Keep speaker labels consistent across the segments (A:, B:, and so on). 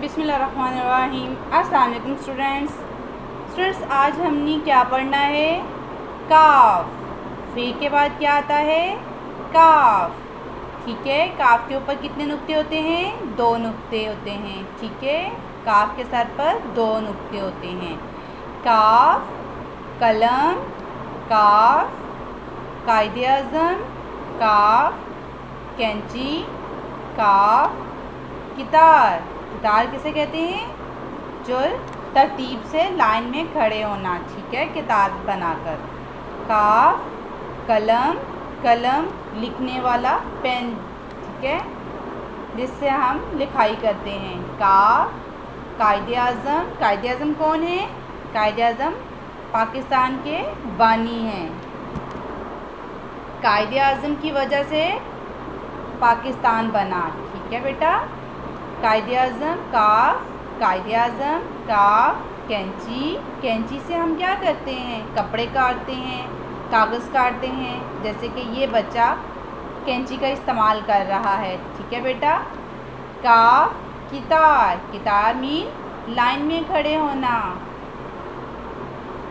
A: बिस्मिल्लाहिर्रहमानिर्रहीम। अस्सलाम वालेकुम स्टूडेंट्स, आज हमने क्या पढ़ना है? काफ। फे के बाद क्या आता है? काफ। ठीक है, काफ के ऊपर कितने नुक्ते होते हैं? 2 नुक्ते होते हैं। ठीक है, काफ के सर पर 2 नुक्ते होते हैं। काफ कलम, काफ कायदे आज़म, काफ कैंची, काफ कितार। कितार किसे कहते हैं? जो तरतीब से लाइन में खड़े होना। ठीक है, कितार बनाकर। काफ कलम, कलम लिखने वाला पेन। ठीक है, जिससे हम लिखाई करते हैं। काफ कायदे आज़म, कायदे आज़म कौन है? कायदे आज़म पाकिस्तान के बानी हैं। कायदे आज़म की वजह से पाकिस्तान बना। ठीक है बेटा, कायदे आज़म काफ, कायदे आज़म काफ कैंची, कैंची से हम क्या करते हैं? कपड़े काटते हैं, कागज़ काटते हैं। जैसे कि ये बच्चा कैंची का इस्तेमाल कर रहा है। ठीक है बेटा। काफ कितार, कितार मीन लाइन में खड़े होना।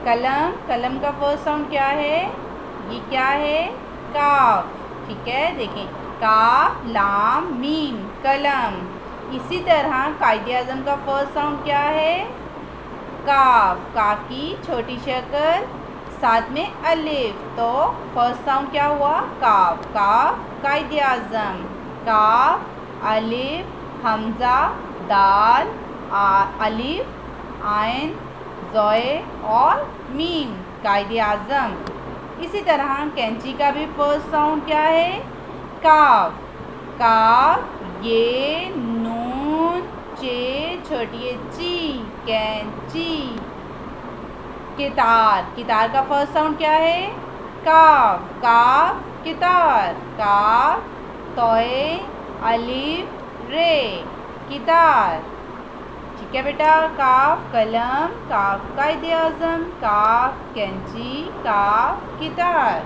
A: कलम, कलम का फर्स्ट साउंड क्या है? ये क्या है? काफ। ठीक है, देखें, काफ लाम मीम कलम। इसी तरह कायदे आज़म का फर्स्ट साउंड क्या है? काफ। काफ की छोटी शक्ल, साथ में अलिफ, तो फर्स्ट साउंड क्या हुआ? काफ। काफ कायदे आज़म, काफ अलिफ हमज़ा दाल अलिफ आइन ज़ोए और मीम कायदे आज़म। इसी तरह कैंची का भी फर्स्ट साउंड क्या है? काफ। काफ ये नून चे छोटी ची कैंची। कितार, कितार का फर्स्ट साउंड क्या है? काफ। काफ कितार, काफ तोए अलिफ रे कितार। ठीक है बेटा। काफ कलम, काफ कायदे आज़म, काफ कैंची, काफ कितार।